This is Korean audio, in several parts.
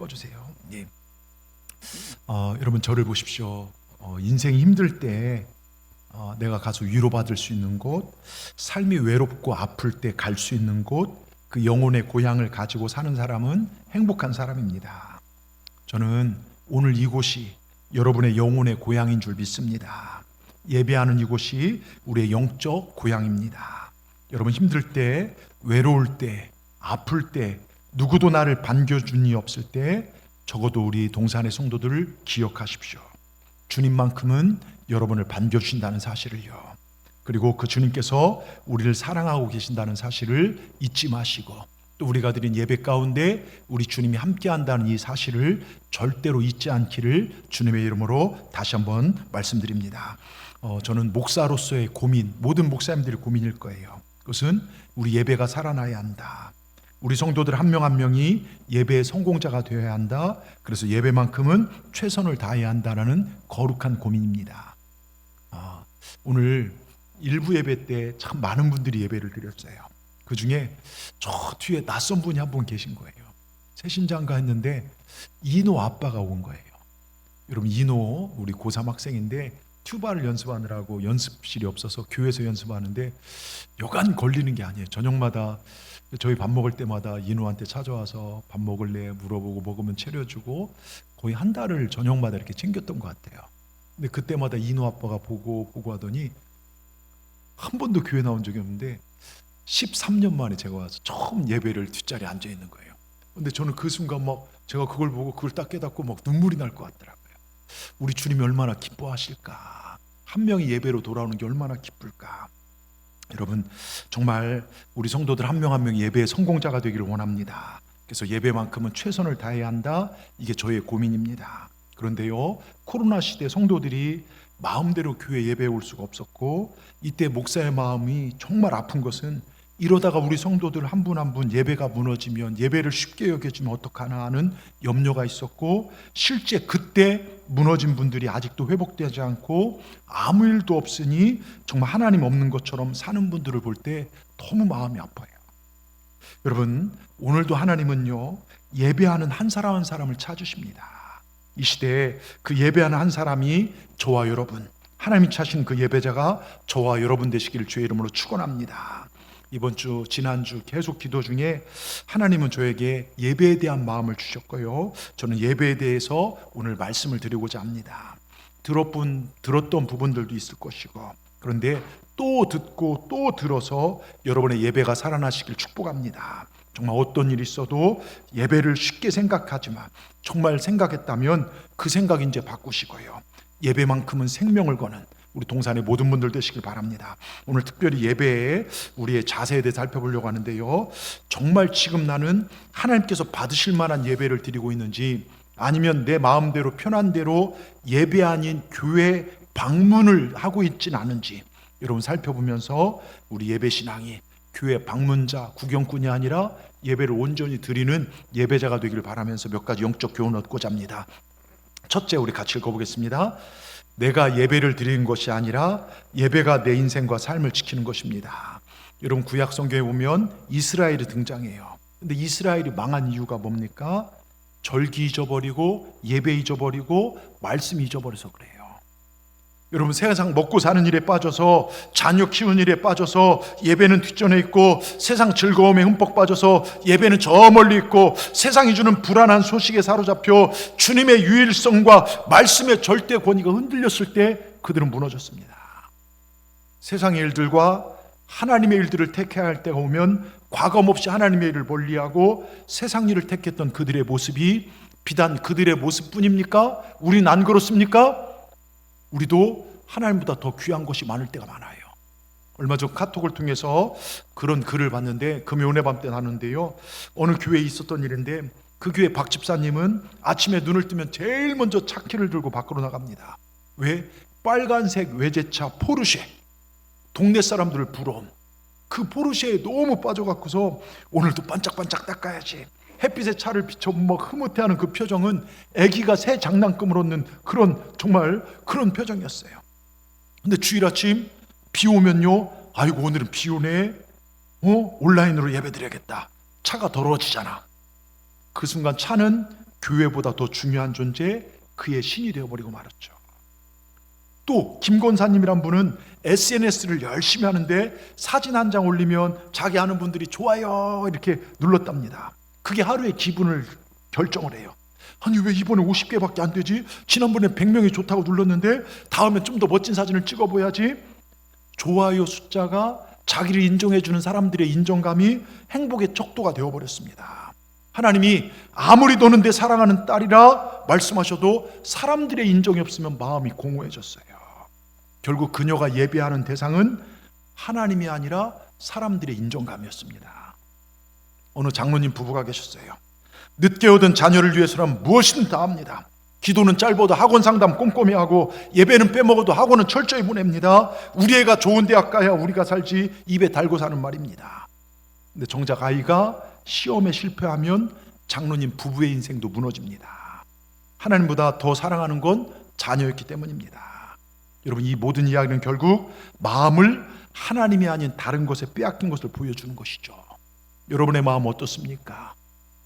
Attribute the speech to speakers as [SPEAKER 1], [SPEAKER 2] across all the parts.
[SPEAKER 1] 꺼주세요. 예. 여러분 저를 보십시오. 인생이 힘들 때 내가 가서 위로받을 수 있는 곳, 삶이 외롭고 아플 때 갈 수 있는 곳, 그 영혼의 고향을 가지고 사는 사람은 행복한 사람입니다. 저는 오늘 이곳이 여러분의 영혼의 고향인 줄 믿습니다. 예배하는 이곳이 우리의 영적 고향입니다. 여러분 힘들 때, 외로울 때, 아플 때, 누구도 나를 반겨준 이 없을 때 적어도 우리 동산의 성도들을 기억하십시오. 주님만큼은 여러분을 반겨주신다는 사실을요. 그리고 그 주님께서 우리를 사랑하고 계신다는 사실을 잊지 마시고, 또 우리가 드린 예배 가운데 우리 주님이 함께한다는 이 사실을 절대로 잊지 않기를 주님의 이름으로 다시 한번 말씀드립니다. 저는 목사로서의 고민, 모든 목사님들의 고민일 거예요. 그것은 우리 예배가 살아나야 한다. 우리 성도들 한 명 한 명이 예배의 성공자가 되어야 한다. 그래서 예배만큼은 최선을 다해야 한다는 거룩한 고민입니다. 오늘 일부 예배 때 참 많은 분들이 예배를 드렸어요. 그 중에 저 뒤에 낯선 분이 한 분 계신 거예요. 새신장가 했는데 이노 아빠가 온 거예요. 여러분 이노 우리 고3 학생인데 튜바를 연습하느라고 연습실이 없어서 교회에서 연습하는데 여간 걸리는 게 아니에요. 저녁마다 저희 밥 먹을 때마다 이노한테 찾아와서 밥 먹을래 물어보고 먹으면 차려주고 거의 한 달을 저녁마다 이렇게 챙겼던 것 같아요. 근데 그때마다 이노 아빠가 보고 하더니 한 번도 교회 나온 적이 없는데 13년 만에 제가 와서 처음 예배를 뒷자리에 앉아 있는 거예요. 근데 저는 그 순간 막 제가 그걸 보고 그걸 딱 깨닫고 막 눈물이 날 것 같더라고요. 우리 주님이 얼마나 기뻐하실까. 한 명이 예배로 돌아오는 게 얼마나 기쁠까. 여러분 정말 우리 성도들 한 명 한 명이 예배의 성공자가 되기를 원합니다. 그래서 예배만큼은 최선을 다해야 한다. 이게 저의 고민입니다. 그런데요, 코로나 시대 성도들이 마음대로 교회 예배에 올 수가 없었고, 이때 목사의 마음이 정말 아픈 것은 이러다가 우리 성도들 한 분 한 분 예배가 무너지면, 예배를 쉽게 여겨지면 어떡하나 하는 염려가 있었고, 실제 그때 무너진 분들이 아직도 회복되지 않고 아무 일도 없으니 정말 하나님 없는 것처럼 사는 분들을 볼 때 너무 마음이 아파요. 여러분 오늘도 하나님은요 예배하는 한 사람 한 사람을 찾으십니다. 이 시대에 그 예배하는 한 사람이 저와 여러분, 하나님이 찾으신 그 예배자가 저와 여러분 되시기를 주의 이름으로 축원합니다. 이번 주 지난주 계속 기도 중에 하나님은 저에게 예배에 대한 마음을 주셨고요, 저는 예배에 대해서 오늘 말씀을 드리고자 합니다. 들었던 부분들도 있을 것이고, 그런데 또 듣고 또 들어서 여러분의 예배가 살아나시길 축복합니다. 정말 어떤 일이 있어도 예배를 쉽게 생각하지만 정말 생각했다면 그 생각 이제 바꾸시고요, 예배만큼은 생명을 거는 우리 동산의 모든 분들 되시길 바랍니다. 오늘 특별히 예배에 우리의 자세에 대해 살펴보려고 하는데요, 정말 지금 나는 하나님께서 받으실 만한 예배를 드리고 있는지, 아니면 내 마음대로 편한 대로 예배 아닌 교회 방문을 하고 있진 않은지 여러분 살펴보면서 우리 예배 신앙이 교회 방문자, 구경꾼이 아니라 예배를 온전히 드리는 예배자가 되기를 바라면서 몇 가지 영적 교훈을 얻고자 합니다. 첫째, 우리 같이 읽어보겠습니다. 내가 예배를 드리는 것이 아니라 예배가 내 인생과 삶을 지키는 것입니다. 여러분 구약 성경에 보면 이스라엘이 등장해요. 근데 이스라엘이 망한 이유가 뭡니까? 절기 잊어버리고 예배 잊어버리고 말씀 잊어버려서 그래요. 여러분 세상 먹고 사는 일에 빠져서, 자녀 키우는 일에 빠져서 예배는 뒷전에 있고, 세상 즐거움에 흠뻑 빠져서 예배는 저 멀리 있고, 세상이 주는 불안한 소식에 사로잡혀 주님의 유일성과 말씀의 절대 권위가 흔들렸을 때 그들은 무너졌습니다. 세상의 일들과 하나님의 일들을 택해야 할 때가 오면 과감없이 하나님의 일을 멀리하고 세상 일을 택했던 그들의 모습이 비단 그들의 모습뿐입니까? 우린 안 그렇습니까? 우리도 하나님보다 더 귀한 것이 많을 때가 많아요. 얼마 전 카톡을 통해서 그런 글을 봤는데, 금요일 밤 때 나누는데요, 어느 교회에 있었던 일인데, 그 교회 박 집사님은 아침에 눈을 뜨면 제일 먼저 차키를 들고 밖으로 나갑니다. 왜? 빨간색 외제차 포르쉐, 동네 사람들을 부러운 그 포르쉐에 너무 빠져갖고서 오늘도 반짝반짝 닦아야지, 햇빛에 차를 비춰 막 흐뭇해하는 그 표정은 아기가 새 장난감을 얻는 그런 정말 그런 표정이었어요. 근데 주일 아침 비 오면요, 아이고 오늘은 비 오네, 온라인으로 예배 드려야겠다. 차가 더러워지잖아. 그 순간 차는 교회보다 더 중요한 존재, 그의 신이 되어버리고 말았죠. 또 김권사님이란 분은 SNS를 열심히 하는데 사진 한 장 올리면 자기 아는 분들이 좋아요 이렇게 눌렀답니다. 그게 하루의 기분을 결정을 해요. 아니 왜 이번에 50개밖에 안 되지? 지난번에 100명이 좋다고 눌렀는데 다음에 좀 더 멋진 사진을 찍어봐야지. 좋아요 숫자가 자기를 인정해주는 사람들의 인정감이 행복의 척도가 되어버렸습니다. 하나님이 아무리 너는 내 사랑하는 딸이라 말씀하셔도 사람들의 인정이 없으면 마음이 공허해졌어요. 결국 그녀가 예배하는 대상은 하나님이 아니라 사람들의 인정감이었습니다. 어느 장로님 부부가 계셨어요. 늦게 오던 자녀를 위해서라면 무엇이든 다 합니다. 기도는 짧아도 학원 상담 꼼꼼히 하고 예배는 빼먹어도 학원은 철저히 보냅니다. 우리 애가 좋은 대학 가야 우리가 살지 입에 달고 사는 말입니다. 근데 정작 아이가 시험에 실패하면 장로님 부부의 인생도 무너집니다. 하나님보다 더 사랑하는 건 자녀였기 때문입니다. 여러분, 이 모든 이야기는 결국 마음을 하나님이 아닌 다른 것에 빼앗긴 것을 보여주는 것이죠. 여러분의 마음 어떻습니까?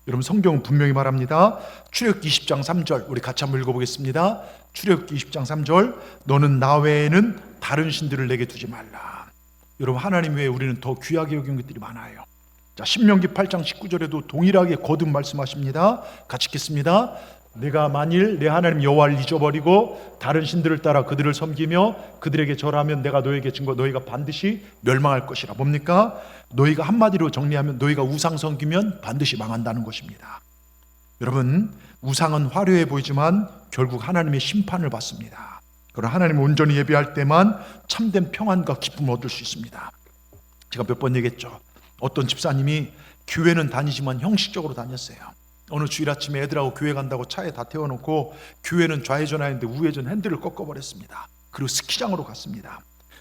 [SPEAKER 1] 여러분, 성경은 분명히 말합니다. 출애굽기 20장 3절 우리 같이 한번 읽어보겠습니다. 출애굽기 20장 3절 너는 나 외에는 다른 신들을 내게 두지 말라. 여러분, 하나님 외에 우리는 더 귀하게 여긴 것들이 많아요. 자, 신명기 8장 19절에도 동일하게 거듭 말씀하십니다. 같이 읽겠습니다. 내가 만일 내 하나님 여호와를 잊어버리고 다른 신들을 따라 그들을 섬기며 그들에게 절하면 내가 너에게 증거 너희가 반드시 멸망할 것이라. 뭡니까? 너희가 한마디로 정리하면 너희가 우상 섬기면 반드시 망한다는 것입니다. 여러분, 우상은 화려해 보이지만 결국 하나님의 심판을 받습니다. 그러나 하나님을 온전히 예배할 때만 참된 평안과 기쁨을 얻을 수 있습니다. 제가 몇 번 얘기했죠. 어떤 집사님이 교회는 다니지만 형식적으로 다녔어요. 어느 주일 아침에 애들하고 교회 간다고 차에 다 태워놓고 교회는 좌회전하는데 우회전 핸들을 꺾어버렸습니다. 그리고 스키장으로 갔습니다.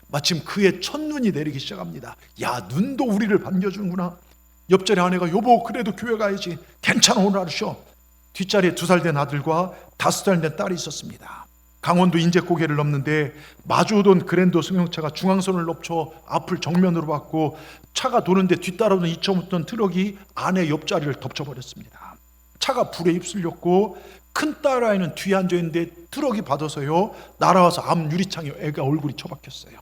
[SPEAKER 1] 마침 그의 첫눈이 내리기 시작합니다. 야, 눈도 우리를 반겨주는구나. 옆자리 아내가 여보 그래도 교회 가야지. 괜찮아 오늘 하루 쉬어. 뒷자리에 2살 된 아들과 5살 된 딸이 있었습니다. 강원도 인제고개를 넘는데 마주오던 그랜저 승용차가 중앙선을 넘쳐 앞을 정면으로 받고 차가 도는데 뒤따라오던 2.5톤 트럭이 아내 옆자리를 덮쳐버렸습니다. 차가 불에 휩쓸렸고 큰 딸아이는 뒤에 앉아있는데 트럭이 받아서요 날아와서 앞 유리창에 애가 얼굴이 처박혔어요.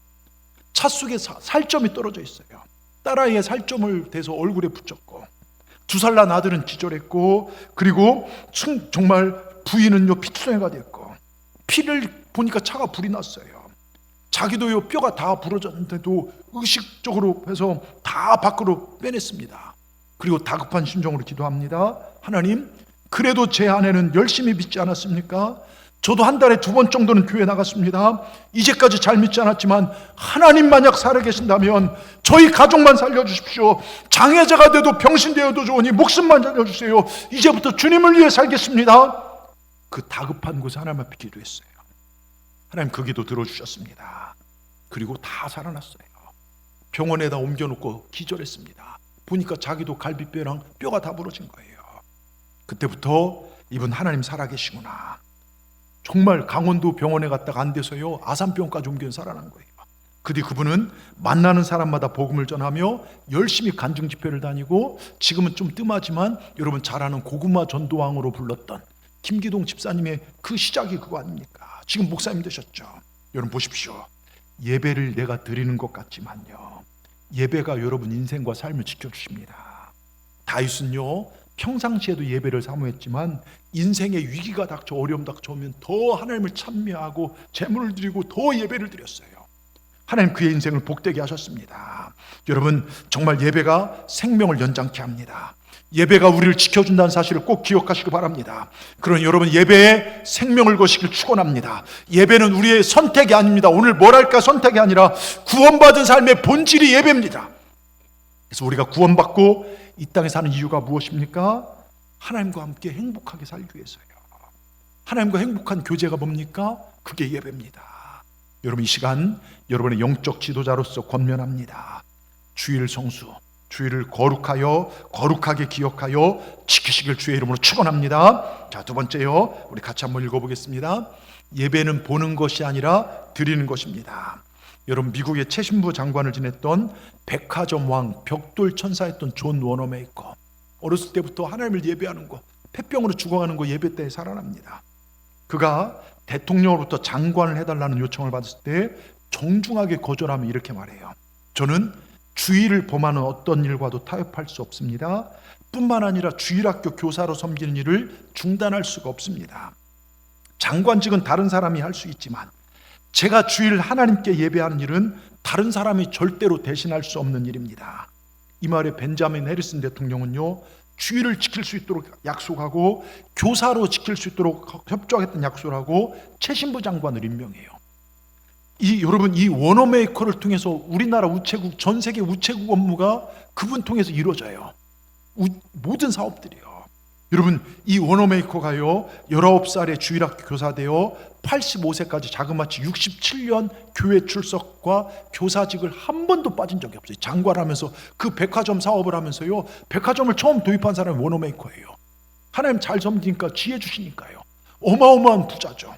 [SPEAKER 1] 차 속에 살점이 떨어져 있어요. 딸아이의 살점을 대서 얼굴에 붙였고 2살 난 아들은 기절했고 그리고 정말 부인은요 피투성이가 됐고 피를 보니까 차가 불이 났어요. 자기도요 뼈가 다 부러졌는데도 의식적으로 해서 다 밖으로 빼냈습니다. 그리고 다급한 심정으로 기도합니다. 하나님, 그래도 제 아내는 열심히 믿지 않았습니까? 저도 한 달에 2번 정도는 교회 나갔습니다. 이제까지 잘 믿지 않았지만 하나님 만약 살아계신다면 저희 가족만 살려주십시오. 장애자가 돼도 병신 되어도 좋으니 목숨만 살려주세요. 이제부터 주님을 위해 살겠습니다. 그 다급한 곳에 하나님 앞에 기도했어요. 하나님 그 기도 들어주셨습니다. 그리고 다 살아났어요. 병원에다 옮겨놓고 기절했습니다. 보니까 자기도 갈비뼈랑 뼈가 다 부러진 거예요. 그때부터 이분 하나님 살아계시구나. 정말 강원도 병원에 갔다가 안 돼서요 아산병까지 옮겨 살아난 거예요. 그 뒤 그분은 만나는 사람마다 복음을 전하며 열심히 간증 집회를 다니고 지금은 좀 뜸하지만 여러분 잘 아는 고구마 전도왕으로 불렀던 김기동 집사님의 그 시작이 그거 아닙니까? 지금 목사님 되셨죠. 여러분 보십시오. 예배를 내가 드리는 것 같지만요 예배가 여러분 인생과 삶을 지켜주십니다. 다윗은요 평상시에도 예배를 사모했지만 인생의 위기가 닥쳐 어려움 닥쳐오면 더 하나님을 찬미하고 제물을 드리고 더 예배를 드렸어요. 하나님 그의 인생을 복되게 하셨습니다. 여러분 정말 예배가 생명을 연장케 합니다. 예배가 우리를 지켜준다는 사실을 꼭 기억하시기 바랍니다. 그러니 여러분 예배에 생명을 거시길 축원합니다. 예배는 우리의 선택이 아닙니다. 오늘 뭘 할까 선택이 아니라 구원받은 삶의 본질이 예배입니다. 그래서 우리가 구원받고 이 땅에 사는 이유가 무엇입니까? 하나님과 함께 행복하게 살기 위해서요. 하나님과 행복한 교제가 뭡니까? 그게 예배입니다. 여러분 이 시간 여러분의 영적 지도자로서 권면합니다. 주일 성수, 주일을 거룩하게 기억하여 지키시길 주의 이름으로 축원합니다. 자, 두 번째요. 우리 같이 한번 읽어보겠습니다. 예배는 보는 것이 아니라 드리는 것입니다. 여러분 미국의 최신부 장관을 지냈던 백화점 왕 벽돌 천사였던 존 워너메이커. 어렸을 때부터 하나님을 예배하는 거 폐병으로 죽어가는 거 예배 때 살아납니다. 그가 대통령으로부터 장관을 해달라는 요청을 받았을 때 정중하게 거절하며 이렇게 말해요. 저는 주일을 범하는 어떤 일과도 타협할 수 없습니다. 뿐만 아니라 주일학교 교사로 섬기는 일을 중단할 수가 없습니다. 장관직은 다른 사람이 할 수 있지만 제가 주일 하나님께 예배하는 일은 다른 사람이 절대로 대신할 수 없는 일입니다. 이 말에 벤자민 해리슨 대통령은요, 주일을 지킬 수 있도록 약속하고 교사로 지킬 수 있도록 협조하겠다는 약속을 하고 최신부 장관을 임명해요. 여러분, 이 워너메이커를 통해서 우리나라 우체국, 전 세계 우체국 업무가 그분 통해서 이루어져요. 모든 사업들이요. 여러분, 이 워너메이커가요 19살에 주일학교 교사 되어 85세까지 자그마치 67년 교회 출석과 교사직을 한 번도 빠진 적이 없어요. 장관을 하면서 그 백화점 사업을 하면서요, 백화점을 처음 도입한 사람이 워너메이커예요. 하나님 잘 섬기니까 지혜 주시니까요. 어마어마한 부자죠.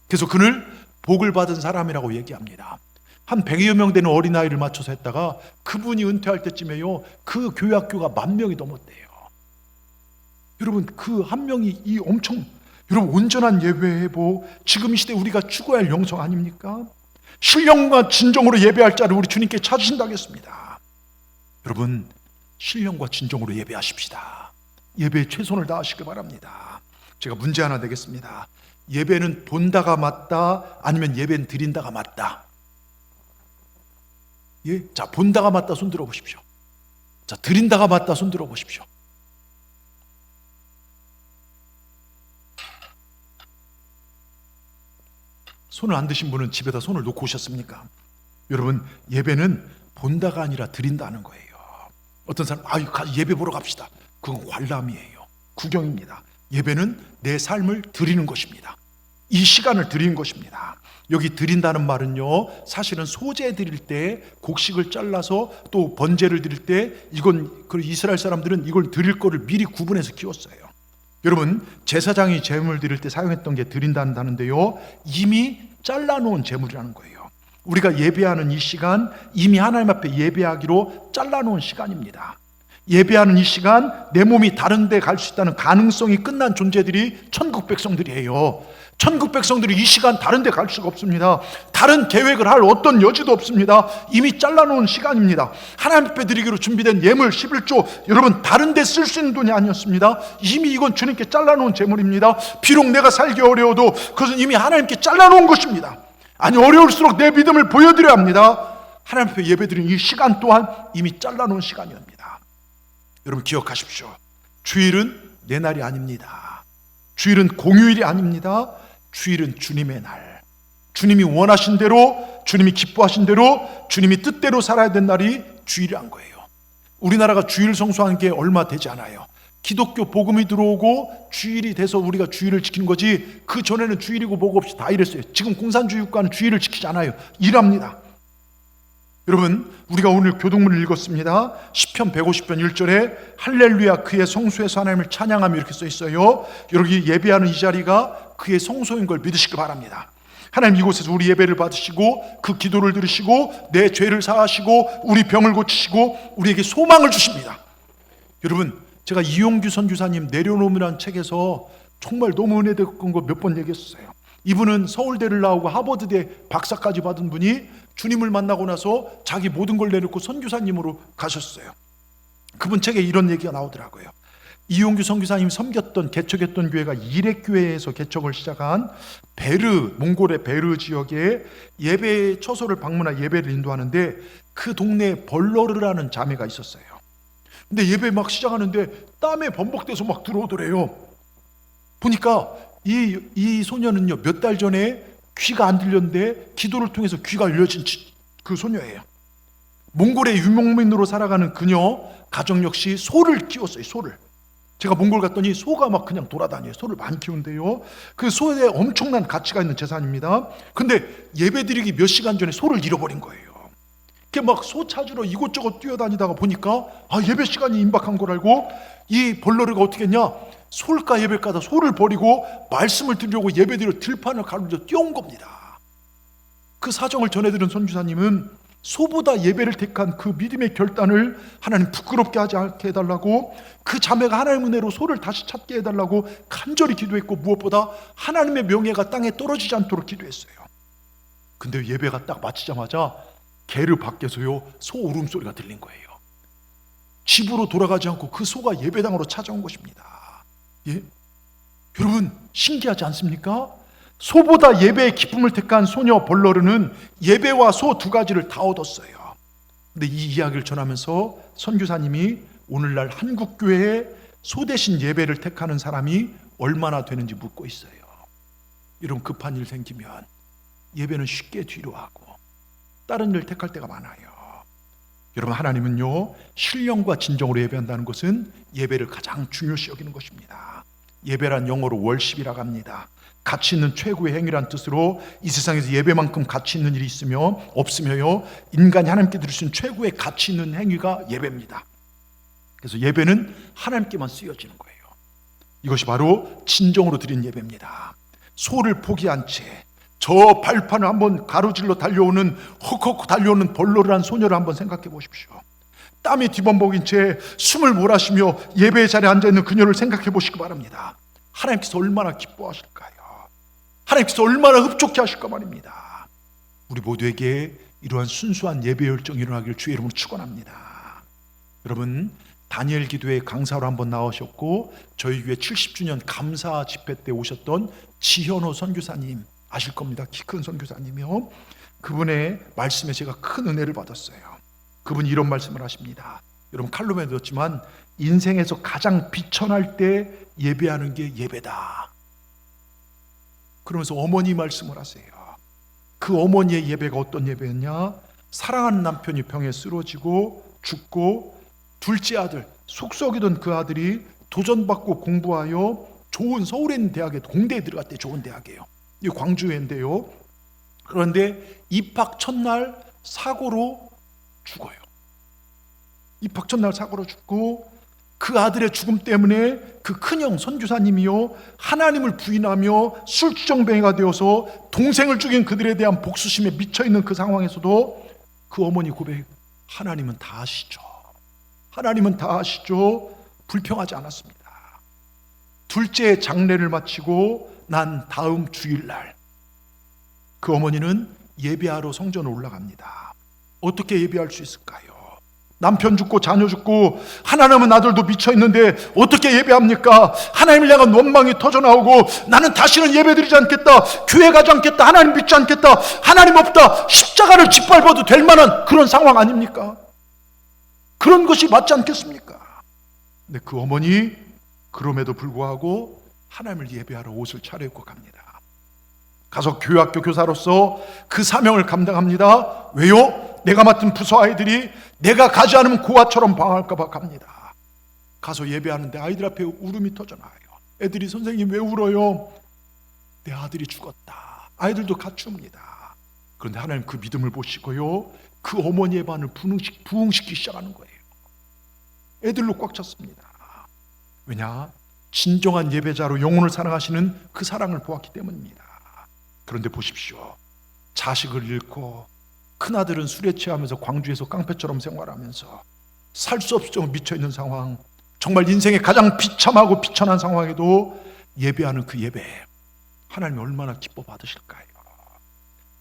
[SPEAKER 1] 그래서 그를 복을 받은 사람이라고 얘기합니다. 한 100여 명 되는 어린아이를 맞춰서 했다가 그분이 은퇴할 때쯤에요, 그 교회학교가 10,000명이 넘었대요. 여러분, 그 한 명이 여러분, 온전한 예배 회복, 지금 이 시대 우리가 추구해야 할 영성 아닙니까? 신령과 진정으로 예배할 자를 우리 주님께 찾으신다 하겠습니다. 여러분, 신령과 진정으로 예배하십시다. 예배에 최선을 다하시길 바랍니다. 제가 문제 하나 내겠습니다. 예배는 본다가 맞다, 아니면 예배는 드린다가 맞다? 예? 자, 본다가 맞다 손 들어 보십시오. 자, 드린다가 맞다 손 들어 보십시오. 손을 안 드신 분은 집에다 손을 놓고 오셨습니까? 여러분, 예배는 본다가 아니라 드린다는 거예요. 어떤 사람, 예배 보러 갑시다. 그건 관람이에요. 구경입니다. 예배는 내 삶을 드리는 것입니다. 이 시간을 드리는 것입니다. 여기 드린다는 말은요, 사실은 소제 드릴 때 곡식을 잘라서 또 번제를 드릴 때 이스라엘 사람들은 이걸 드릴 거를 미리 구분해서 키웠어요. 여러분, 제사장이 제물 드릴 때 사용했던 게 드린다는 단어인데요, 이미 잘라놓은 제물이라는 거예요. 우리가 예배하는 이 시간, 이미 하나님 앞에 예배하기로 잘라놓은 시간입니다. 예배하는 이 시간, 내 몸이 다른 데 갈 수 있다는 가능성이 끝난 존재들이 천국 백성들이에요. 천국 백성들이 이 시간 다른 데 갈 수가 없습니다. 다른 계획을 할 어떤 여지도 없습니다. 이미 잘라놓은 시간입니다. 하나님 앞에 드리기로 준비된 예물 11조, 여러분, 다른 데 쓸 수 있는 돈이 아니었습니다. 이미 이건 주님께 잘라놓은 제물입니다. 비록 내가 살기 어려워도 그것은 이미 하나님께 잘라놓은 것입니다. 아니, 어려울수록 내 믿음을 보여드려야 합니다. 하나님 앞에 예배드리는 이 시간 또한 이미 잘라놓은 시간입니다. 여러분, 기억하십시오. 주일은 내 날이 아닙니다. 주일은 공휴일이 아닙니다. 주일은 주님의 날, 주님이 원하신 대로, 주님이 기뻐하신 대로, 주님이 뜻대로 살아야 된 날이 주일이란 거예요. 우리나라가 주일 성수한 게 얼마 되지 않아요. 기독교 복음이 들어오고 주일이 돼서 우리가 주일을 지키는 거지, 그 전에는 주일이고 뭐고 없이 다 이랬어요. 지금 공산주의 국가는 주일을 지키지 않아요. 일합니다. 여러분, 우리가 오늘 교동문을 읽었습니다. 시편 150편 1절에 할렐루야 그의 성소에서 하나님을 찬양하며 이렇게 써 있어요. 여기 예배하는 이 자리가 그의 성소인 걸 믿으시기 바랍니다. 하나님, 이곳에서 우리 예배를 받으시고 그 기도를 들으시고 내 죄를 사하시고 우리 병을 고치시고 우리에게 소망을 주십니다. 여러분, 제가 이용규 선교사님 내려놓음이라는 책에서 정말 너무 은혜됐던 거 몇 번 얘기했어요. 이분은 서울대를 나오고 하버드대 박사까지 받은 분이 주님을 만나고 나서 자기 모든 걸 내놓고 선교사님으로 가셨어요. 그분 책에 이런 얘기가 나오더라고요. 이용규 선교사님이 섬겼던, 개척했던 교회가 이렉교회에서 개척을 시작한 몽골의 베르 지역에 예배 처소를 방문하여 예배를 인도하는데 그 동네에 벌러르라는 자매가 있었어요. 근데 예배 막 시작하는데 땀에 범벅돼서 막 들어오더래요. 보니까 이 소녀는요, 몇 달 전에 귀가 안 들렸는데 기도를 통해서 귀가 열려진 그 소녀예요. 몽골의 유목민으로 살아가는 그녀 가정 역시 소를 키웠어요. 소를. 제가 몽골 갔더니 소가 막 그냥 돌아다녀요. 소를 많이 키운대요. 그 소에 엄청난 가치가 있는 재산입니다. 근데 예배드리기 몇 시간 전에 소를 잃어버린 거예요. 막 소 찾으러 이곳저곳 뛰어다니다가 보니까 예배 시간이 임박한 걸 알고 이 벌러르가 어떻게 했냐, 솔까 예배가다 소를 버리고 말씀을 드리려고 예배드리러 들판을 가로질러 뛰어온 겁니다. 그 사정을 전해들은 선교사님은 소보다 예배를 택한 그 믿음의 결단을 하나님 부끄럽게 하지 않게 해달라고, 그 자매가 하나님 은혜로 소를 다시 찾게 해달라고 간절히 기도했고, 무엇보다 하나님의 명예가 땅에 떨어지지 않도록 기도했어요. 근데 예배가 딱 마치자마자 게르 밖에서요 소 울음소리가 들린 거예요. 집으로 돌아가지 않고 그 소가 예배당으로 찾아온 것입니다. 예? 여러분 신기하지 않습니까? 소보다 예배의 기쁨을 택한 소녀 벌러르는 예배와 소 두 가지를 다 얻었어요. 근데 이 이야기를 전하면서 선교사님이 오늘날 한국교회에 소 대신 예배를 택하는 사람이 얼마나 되는지 묻고 있어요. 이런 급한 일 생기면 예배는 쉽게 뒤로 하고 다른 일 택할 때가 많아요. 여러분 하나님은요 신령과 진정으로 예배한다는 것은 예배를 가장 중요시 여기는 것입니다. 예배란 영어로 월십이라고 합니다. 가치 있는 최고의 행위란 뜻으로 이 세상에서 예배만큼 가치 있는 일이 있으며 없으며요 인간이 하나님께 드릴 수 있는 최고의 가치 있는 행위가 예배입니다. 그래서 예배는 하나님께만 쓰여지는 거예요. 이것이 바로 진정으로 드린 예배입니다. 소를 포기한 채 저 발판을 한번 가로질러 달려오는 헉헉 달려오는 벌러르한 소녀를 한번 생각해 보십시오. 땀이 뒤범벅인 채 숨을 몰아쉬며 예배의 자리에 앉아있는 그녀를 생각해 보시기 바랍니다. 하나님께서 얼마나 기뻐하실까요? 하나님께서 얼마나 흡족해 하실까 말입니다. 우리 모두에게 이러한 순수한 예배 열정이 일어나기를 주의 이름으로 축원합니다. 여러분 다니엘 기도회 강사로 한번 나오셨고 저희 교회 70주년 감사 집회 때 오셨던 지현호 선교사님 아실 겁니다. 키 큰 선교사님이요. 그분의 말씀에 제가 큰 은혜를 받았어요. 그분이 이런 말씀을 하십니다. 여러분 칼럼에 들었지만 인생에서 가장 비천할 때 예배하는 게 예배다. 그러면서 어머니 말씀을 하세요. 그 어머니의 예배가 어떤 예배였냐? 사랑하는 남편이 병에 쓰러지고 죽고 둘째 아들 속 썩이던 그 아들이 도전받고 공부하여 좋은 서울에 있는 대학에 공대에 들어갔대. 좋은 대학이에요. 이 광주인데요. 그런데 입학 첫날 사고로 죽어요. 입학 첫날 사고로 죽고 그 아들의 죽음 때문에 그 큰형 선교사님이요 하나님을 부인하며 술주정뱅이가 되어서 동생을 죽인 그들에 대한 복수심에 미쳐있는 그 상황에서도 그 어머니 고백, 하나님은 다 아시죠. 하나님은 다 아시죠. 불평하지 않았습니다. 둘째 장례를 마치고 난 다음 주일날 그 어머니는 예배하러 성전에 올라갑니다. 어떻게 예배할 수 있을까요? 남편 죽고 자녀 죽고 하나님은 아들도 미쳐있는데 어떻게 예배합니까? 하나님을 향한 원망이 터져나오고 나는 다시는 예배드리지 않겠다, 교회 가지 않겠다, 하나님 믿지 않겠다, 하나님 없다, 십자가를 짓밟아도 될 만한 그런 상황 아닙니까? 그런 것이 맞지 않겠습니까? 근데 그 어머니 그럼에도 불구하고 하나님을 예배하러 옷을 차려입고 갑니다. 가서 교회학교 교사로서 그 사명을 감당합니다. 왜요? 내가 맡은 부서 아이들이 내가 가지 않으면 고아처럼 방황할까 봐 갑니다. 가서 예배하는데 아이들 앞에 울음이 터져나와요. 애들이 선생님 왜 울어요? 내 아들이 죽었다. 아이들도 같이 웁니다. 그런데 하나님 그 믿음을 보시고요 그 어머니의 반을 부흥시키기 시작하는 거예요. 애들로 꽉 찼습니다. 왜냐? 진정한 예배자로 영혼을 사랑하시는 그 사랑을 보았기 때문입니다. 그런데 보십시오. 자식을 잃고 큰아들은 술에 취하면서 광주에서 깡패처럼 생활하면서 살 수 없을 정도로 미쳐있는 상황, 정말 인생의 가장 비참하고 비천한 상황에도 예배하는 그 예배, 하나님이 얼마나 기뻐 받으실까요?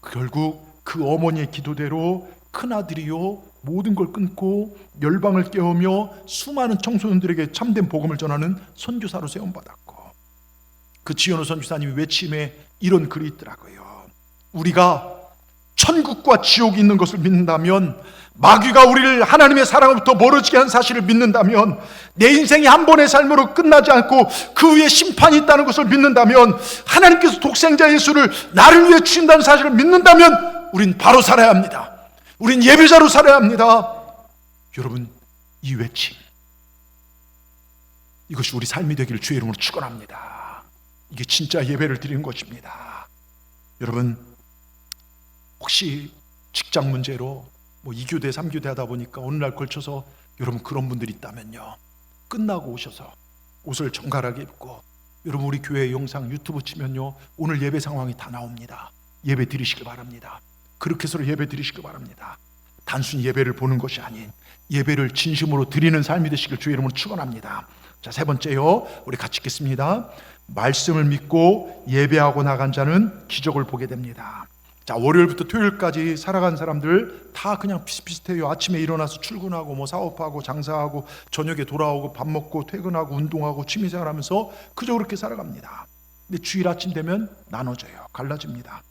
[SPEAKER 1] 결국 그 어머니의 기도대로 큰아들이요 모든 걸 끊고 열방을 깨우며 수많은 청소년들에게 참된 복음을 전하는 선교사로 세움받았고, 그 지현우 선교사님이 외침에 이런 글이 있더라고요. 우리가 천국과 지옥이 있는 것을 믿는다면, 마귀가 우리를 하나님의 사랑으로부터 멀어지게 한 사실을 믿는다면, 내 인생이 한 번의 삶으로 끝나지 않고 그 위에 심판이 있다는 것을 믿는다면, 하나님께서 독생자 예수를 나를 위해 주신다는 사실을 믿는다면 우린 바로 살아야 합니다. 우린 예배자로 살아야 합니다. 여러분, 이 외침, 이것이 우리 삶이 되기를 주의 이름으로 축원합니다. 이게 진짜 예배를 드리는 것입니다. 여러분, 혹시 직장 문제로 2교대 3교대 하다 보니까 어느 날 걸쳐서 여러분 그런 분들이 있다면요, 끝나고 오셔서 옷을 정갈하게 입고, 여러분 우리 교회 영상 유튜브 치면요 오늘 예배 상황이 다 나옵니다. 예배 드리시길 바랍니다. 그렇게 해서 예배 드리시길 바랍니다. 단순히 예배를 보는 것이 아닌 예배를 진심으로 드리는 삶이 되시길 주의 이름으로 축원합니다. 자, 세 번째요, 우리 같이 읽겠습니다. 말씀을 믿고 예배하고 나간 자는 기적을 보게 됩니다. 자, 월요일부터 토요일까지 살아간 사람들 다 그냥 비슷비슷해요. 아침에 일어나서 출근하고 뭐 사업하고 장사하고 저녁에 돌아오고 밥 먹고 퇴근하고 운동하고 취미생활하면서 그저 그렇게 살아갑니다. 근데 주일 아침 되면 나눠져요. 갈라집니다.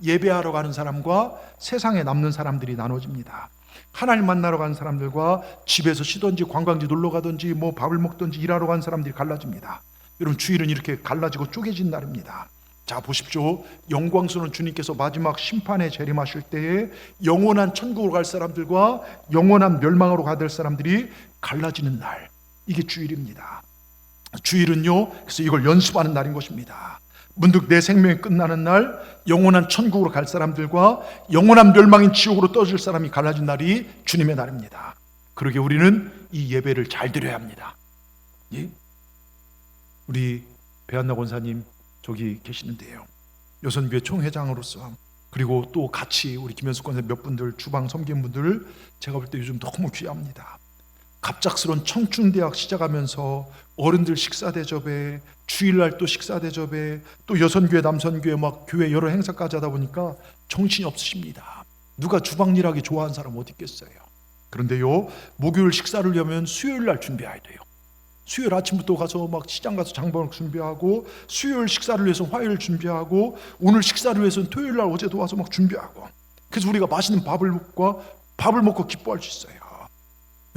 [SPEAKER 1] 예배하러 가는 사람과 세상에 남는 사람들이 나눠집니다. 하나님 만나러 가는 사람들과 집에서 쉬던지 관광지 놀러 가든지 뭐 밥을 먹든지 일하러 가는 사람들이 갈라집니다. 여러분, 주일은 이렇게 갈라지고 쪼개진 날입니다. 자, 보십시오. 영광스러운 주님께서 마지막 심판에 재림하실 때에 영원한 천국으로 갈 사람들과 영원한 멸망으로 가야 될 사람들이 갈라지는 날, 이게 주일입니다. 주일은요, 그래서 이걸 연습하는 날인 것입니다. 문득 내 생명이 끝나는 날, 영원한 천국으로 갈 사람들과 영원한 멸망인 지옥으로 떠질 사람이 갈라진 날이 주님의 날입니다. 그러게 우리는 이 예배를 잘 드려야 합니다. 예? 우리 배한나 권사님 저기 계시는데요, 여선교회 총회장으로서, 그리고 또 같이 우리 김현숙 권사님 몇 분들, 주방 섬긴 분들 제가 볼 때 요즘 너무 귀합니다. 갑작스러운 청춘대학 시작하면서 어른들 식사 대접에, 주일날 또 식사 대접에, 또 여선교회 남선교회 막 교회 여러 행사까지 하다 보니까 정신이 없으십니다. 누가 주방 일하기 좋아하는 사람 어디 있겠어요. 그런데요, 목요일 식사를 위하면 수요일날 준비해야 돼요. 수요일 아침부터 가서 막 시장 가서 장보러 준비하고, 수요일 식사를 위해서 화요일 준비하고, 오늘 식사를 위해서는 토요일날 어제도 와서 막 준비하고, 그래서 우리가 맛있는 밥을 먹고 기뻐할 수 있어요.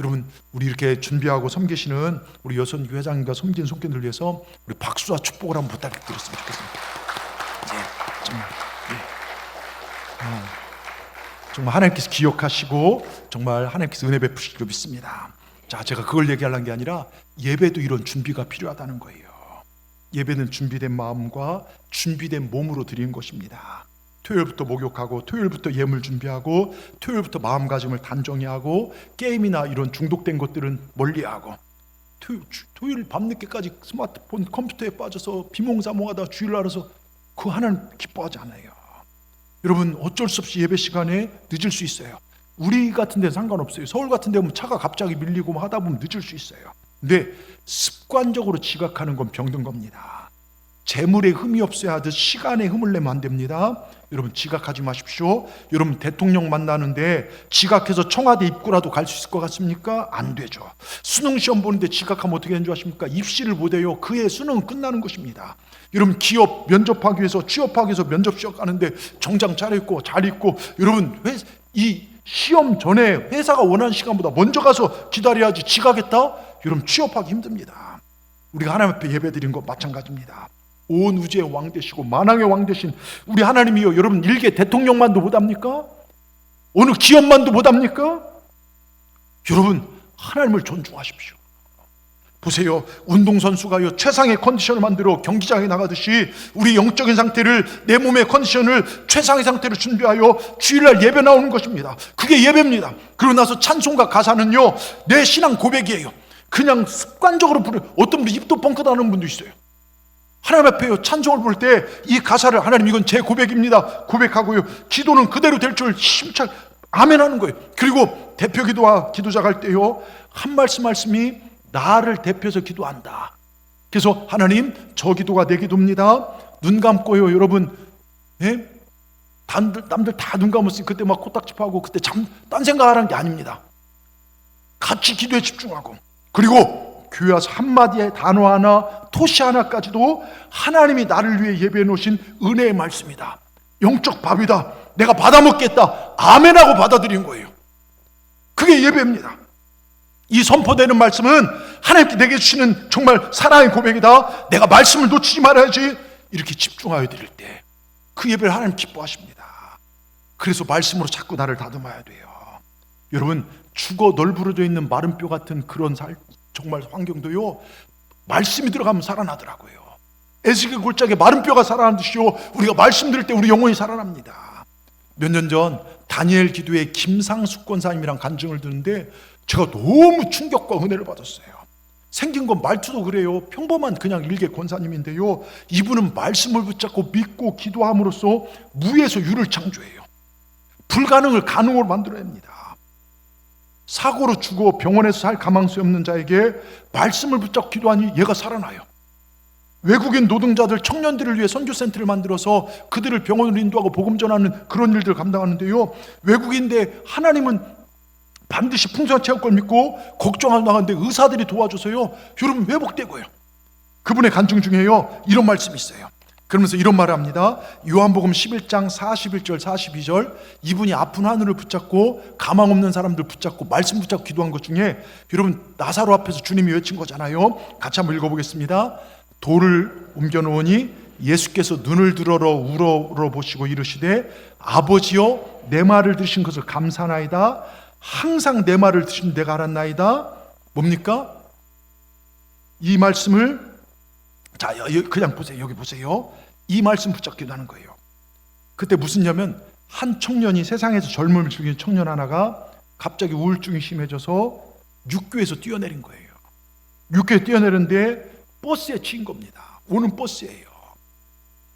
[SPEAKER 1] 여러분, 우리 이렇게 준비하고 섬기시는 우리 여선교회 회장님과 섬긴 손길을 위해서 우리 박수와 축복을 한번 부탁드렸으면 좋겠습니다. 정말 하나님께서 기억하시고 정말 하나님께서 은혜 베푸실 줄 믿습니다. 자, 제가 그걸 얘기하려는 게 아니라 예배도 이런 준비가 필요하다는 거예요. 예배는 준비된 마음과 준비된 몸으로 드리는 것입니다. 토요일부터 목욕하고, 토요일부터 예물 준비하고, 토요일부터 마음가짐을 단정히 하고, 게임이나 이런 중독된 것들은 멀리하고, 토요일 밤늦게까지 스마트폰 컴퓨터에 빠져서 비몽사몽하다 주일날에서 그 하나님 기뻐하지 않아요. 여러분, 어쩔 수 없이 예배 시간에 늦을 수 있어요. 우리 같은 데는 상관없어요. 서울 같은 데 보면 차가 갑자기 밀리고 하다 보면 늦을 수 있어요. 근데 습관적으로 지각하는 건 병든 겁니다. 재물에 흠이 없어야 하듯 시간에 흠을 내면 안 됩니다. 여러분, 지각하지 마십시오. 여러분, 대통령 만나는데 지각해서 청와대 입구라도 갈 수 있을 것 같습니까? 안 되죠. 수능 시험 보는데 지각하면 어떻게 되는 줄 아십니까? 입시를 못 해요. 그해 수능은 끝나는 것입니다. 여러분, 기업 면접하기 위해서, 취업하기 위해서 면접 시험 가는데 정장 차려입고 잘 입고, 여러분, 이 시험 전에 회사가 원하는 시간보다 먼저 가서 기다려야지 지각했다? 여러분, 취업하기 힘듭니다. 우리가 하나님 앞에 예배드린 것 마찬가지입니다. 온 우주의 왕 되시고 만왕의 왕 되신 우리 하나님이요, 여러분, 일개 대통령만도 못합니까? 어느 기업만도 못합니까? 여러분, 하나님을 존중하십시오. 보세요, 운동선수가요, 최상의 컨디션을 만들어 경기장에 나가듯이 우리 영적인 상태를, 내 몸의 컨디션을 최상의 상태로 준비하여 주일날 예배 나오는 것입니다. 그게 예배입니다. 그러고 나서 찬송가 가사는요, 내 신앙 고백이에요. 그냥 습관적으로 부르, 어떤 분이 입도 뻥끗 하는 분도 있어요. 하나님 앞에요, 찬송을 부를 때 이 가사를, 하나님 이건 제 고백입니다, 고백하고요, 기도는 그대로 될 줄 힘차게 아멘 하는 거예요. 그리고 대표 기도와 기도자 갈 때요, 한 말씀이 나를 대표해서 기도한다. 그래서 하나님, 저 기도가 내 기도입니다. 눈 감고요, 여러분, 예? 남들 다 눈 감았으니 그때 막 코딱지파하고 그때 딴 생각하라는 게 아닙니다. 같이 기도에 집중하고, 그리고 교회 와서 한마디의 단어 하나, 토시 하나까지도 하나님이 나를 위해 예배해 놓으신 은혜의 말씀이다, 영적 밥이다, 내가 받아먹겠다, 아멘하고 받아들인 거예요. 그게 예배입니다. 이 선포되는 말씀은 하나님께 내게 주시는 정말 사랑의 고백이다, 내가 말씀을 놓치지 말아야지, 이렇게 집중하여 드릴 때 그 예배를 하나님 기뻐하십니다. 그래서 말씀으로 자꾸 나를 다듬어야 돼요. 여러분, 죽어 널브러져 있는 마른 뼈 같은 그런 정말 환경도요, 말씀이 들어가면 살아나더라고요. 에스겔 골짜기에 마른 뼈가 살아나는 듯이요, 우리가 말씀 들을 때 우리 영혼이 살아납니다. 몇 년 전 다니엘 기도에 김상숙 권사님이랑 간증을 듣는데 제가 너무 충격과 은혜를 받았어요. 생긴 건 말투도 그래요. 평범한 그냥 일개 권사님인데요, 이분은 말씀을 붙잡고 믿고 기도함으로써 무에서 유를 창조해요. 불가능을 가능으로 만들어냅니다. 사고로 죽어 병원에서 살 가망수 없는 자에게 말씀을 붙잡고 기도하니 얘가 살아나요. 외국인 노동자들, 청년들을 위해 선교센터를 만들어서 그들을 병원으로 인도하고 복음 전하는 그런 일들을 감당하는데요, 외국인데 하나님은 반드시 풍성한 체육권 믿고 걱정하고 나가는데 의사들이 도와줘서요, 여러분 회복되고요. 그분의 간증 중에요 이런 말씀이 있어요. 그러면서 이런 말을 합니다. 요한복음 11장 41절 42절, 이분이 아픈 하늘을 붙잡고 가망 없는 사람들 붙잡고 말씀 붙잡고 기도한 것 중에 여러분 나사로 앞에서 주님이 외친 거잖아요. 같이 한번 읽어보겠습니다. 돌을 옮겨놓으니 예수께서 눈을 들어러 우러러보시고 이르시되 아버지여 내 말을 들으신 것을 감사하나이다. 항상 내 말을 들으신 내가 알았나이다. 뭡니까? 이 말씀을 자 그냥 보세요. 여기 보세요. 이 말씀 붙잡기도 하는 거예요. 그때 무슨 일이냐면 한 청년이 세상에서 젊음을 즐기는 청년 하나가 갑자기 우울증이 심해져서 육교에서 뛰어내린 거예요. 육교에 뛰어내렸는데 버스에 치인 겁니다. 오는 버스예요.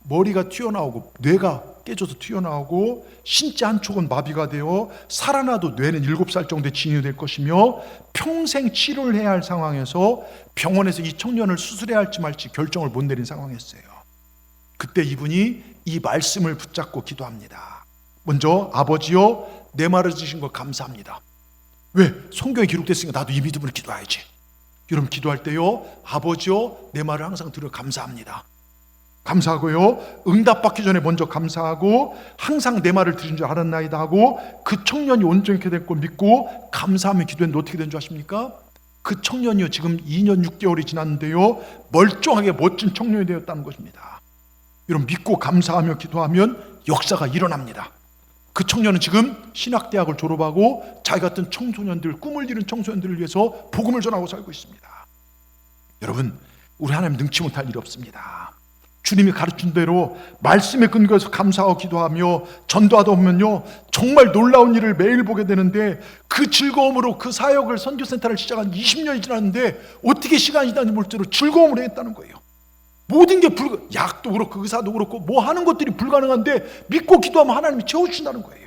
[SPEAKER 1] 머리가 튀어나오고 뇌가 깨져서 튀어나오고 신체 한쪽은 마비가 되어 살아나도 뇌는 7살 정도에 진유될 것이며 평생 치료를 해야 할 상황에서 병원에서 이 청년을 수술해야 할지 말지 결정을 못 내린 상황이었어요. 그때 이분이 이 말씀을 붙잡고 기도합니다. 먼저 아버지여 내 말을 들으신 거 감사합니다. 왜? 성경에 기록됐으니까 나도 이 믿음으로 기도해야지. 여러분 기도할 때요, 아버지여 내 말을 항상 들어 감사합니다. 감사하고요, 응답받기 전에 먼저 감사하고 항상 내 말을 들은 줄 알았나이다 하고 그 청년이 온전케 될 걸 믿고 감사하며 기도했는데 어떻게 된 줄 아십니까? 그 청년이요 지금 2년 6개월이 지났는데요 멀쩡하게 멋진 청년이 되었다는 것입니다. 여러분 믿고 감사하며 기도하면 역사가 일어납니다. 그 청년은 지금 신학대학을 졸업하고 자기 같은 청소년들, 꿈을 이룬 청소년들을 위해서 복음을 전하고 살고 있습니다. 여러분 우리 하나님 능치 못할 일이 없습니다. 주님이 가르친 대로 말씀에 근거해서 감사하고 기도하며 전도하다 보면요 정말 놀라운 일을 매일 보게 되는데 그 즐거움으로 그 사역을 선교센터를 시작한 20년이 지났는데 어떻게 시간이 지나는지 모르도록 즐거움으로 했다는 거예요. 모든 게 약도 그렇고 의사도 그렇고 뭐 하는 것들이 불가능한데 믿고 기도하면 하나님이 채워주신다는 거예요.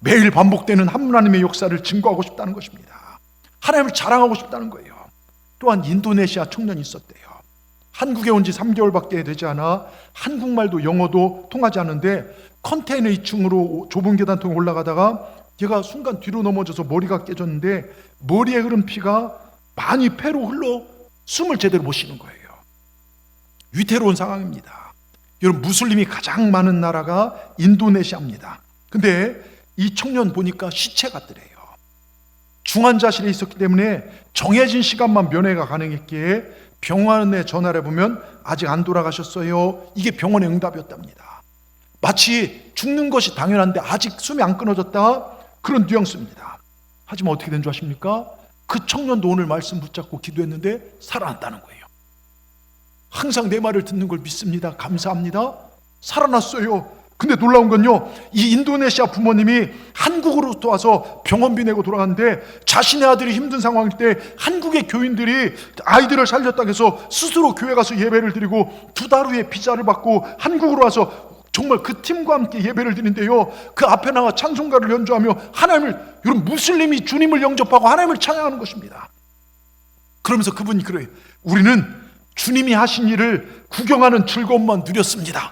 [SPEAKER 1] 매일 반복되는 하나님의 역사를 증거하고 싶다는 것입니다. 하나님을 자랑하고 싶다는 거예요. 또한 인도네시아 청년이 있었대요. 한국에 온 지 3개월밖에 되지 않아 한국말도 영어도 통하지 않는데 컨테이너 2층으로 좁은 계단통에 올라가다가 얘가 순간 뒤로 넘어져서 머리가 깨졌는데 머리에 흐른 피가 많이 폐로 흘러 숨을 제대로 못 쉬는 거예요. 위태로운 상황입니다. 여러분 무슬림이 가장 많은 나라가 인도네시아입니다. 근데 이 청년 보니까 시체 같더래요. 중환자실에 있었기 때문에 정해진 시간만 면회가 가능했기에 병원에 전화를 해보면 아직 안 돌아가셨어요. 이게 병원의 응답이었답니다. 마치 죽는 것이 당연한데 아직 숨이 안 끊어졌다, 그런 뉘앙스입니다. 하지만 어떻게 된 줄 아십니까? 그 청년도 오늘 말씀 붙잡고 기도했는데 살아났다는 거예요. 항상 내 말을 듣는 걸 믿습니다. 감사합니다. 살아났어요. 근데 놀라운 건요, 이 인도네시아 부모님이 한국으로 또 와서 병원비 내고 돌아갔는데 자신의 아들이 힘든 상황일 때 한국의 교인들이 아이들을 살렸다고 해서 스스로 교회 가서 예배를 드리고 2달 후에 비자를 받고 한국으로 와서 정말 그 팀과 함께 예배를 드리는데요, 그 앞에 나가 찬송가를 연주하며 하나님을, 여러분 무슬림이 주님을 영접하고 하나님을 찬양하는 것입니다. 그러면서 그분이 그래요. 우리는 주님이 하신 일을 구경하는 즐거움만 누렸습니다.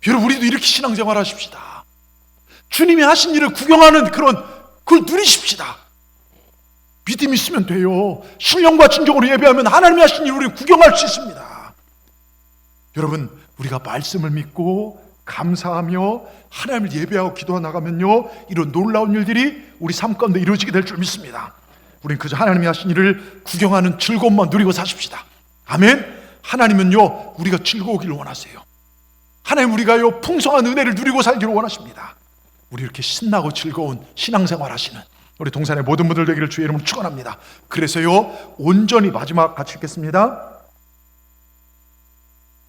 [SPEAKER 1] 여러분 우리도 이렇게 신앙생활 하십시다. 주님이 하신 일을 구경하는 그걸 누리십시다. 믿음 있으면 돼요. 신령과 진정으로 예배하면 하나님이 하신 일을 우리 구경할 수 있습니다. 여러분 우리가 말씀을 믿고 감사하며 하나님을 예배하고 기도하 나가면요 이런 놀라운 일들이 우리 삶 가운데 이루어지게 될 줄 믿습니다. 우린 그저 하나님이 하신 일을 구경하는 즐거움만 누리고 사십시다. 아멘. 하나님은요 우리가 즐거우기를 원하세요. 하나님 우리가요 풍성한 은혜를 누리고 살기를 원하십니다. 우리 이렇게 신나고 즐거운 신앙생활 하시는 우리 동산의 모든 분들 되기를 주의 이름으로 축원합니다. 그래서요 온전히, 마지막 같이 읽겠습니다.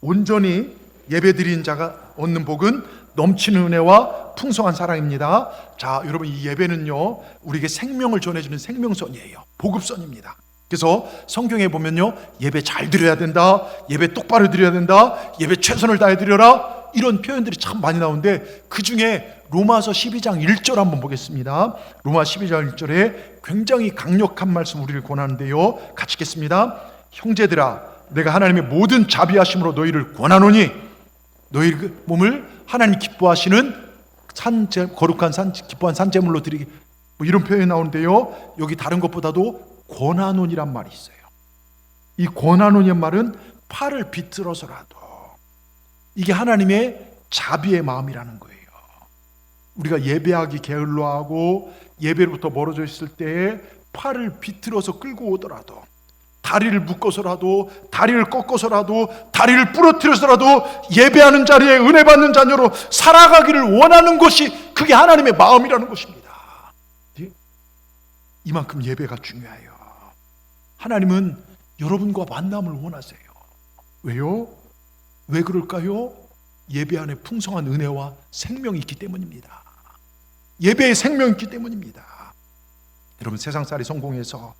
[SPEAKER 1] 온전히 예배드린 자가 얻는 복은 넘치는 은혜와 풍성한 사랑입니다. 자 여러분 이 예배는요 우리에게 생명을 전해주는 생명선이에요. 보급선입니다. 그래서 성경에 보면요 예배 잘 드려야 된다, 예배 똑바로 드려야 된다, 예배 최선을 다해 드려라, 이런 표현들이 참 많이 나오는데 그 중에 로마서 12장 1절 한번 보겠습니다. 로마 12장 1절에 굉장히 강력한 말씀 우리를 권하는데요. 같이 읽겠습니다. 형제들아, 내가 하나님의 모든 자비하심으로 너희를 권하노니 너희 몸을 하나님 기뻐하시는 거룩한 기뻐한 산제물로 드리기, 뭐 이런 표현이 나오는데요. 여기 다른 것보다도 권하노니란 말이 있어요. 이 권하노니란 말은 팔을 비틀어서라도, 이게 하나님의 자비의 마음이라는 거예요. 우리가 예배하기 게을러하고 예배로부터 멀어져 있을 때에 팔을 비틀어서 끌고 오더라도, 다리를 묶어서라도, 다리를 꺾어서라도, 다리를 부러뜨려서라도 예배하는 자리에 은혜 받는 자녀로 살아가기를 원하는 것이, 그게 하나님의 마음이라는 것입니다. 이만큼 예배가 중요해요. 하나님은 여러분과 만남을 원하세요. 왜요? 왜 그럴까요? 예배 안에 풍성한 은혜와 생명이 있기 때문입니다. 예배에 생명이 있기 때문입니다. 여러분, 세상살이 성공해서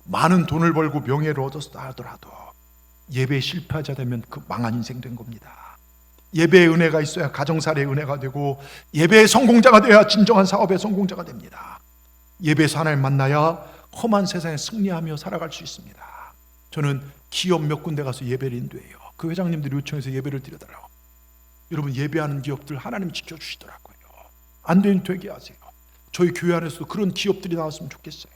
[SPEAKER 1] 많은 돈을 벌고 명예를 얻었다 하더라도 예배에 실패하자 되면 그 망한 인생 된 겁니다. 예배의 은혜가 있어야 가정살이의 은혜가 되고, 예배의 성공자가 돼야 진정한 사업의 성공자가 됩니다. 예배에서 하나님 만나야 험한 세상에 승리하며 살아갈 수 있습니다. 저는 기업 몇 군데 가서 예배를 인도해요. 그 회장님들이 요청해서 예배를 드려달라고. 여러분, 예배하는 기업들 하나님 지켜주시더라고요. 안 되면 되게 하세요. 저희 교회 안에서도 그런 기업들이 나왔으면 좋겠어요.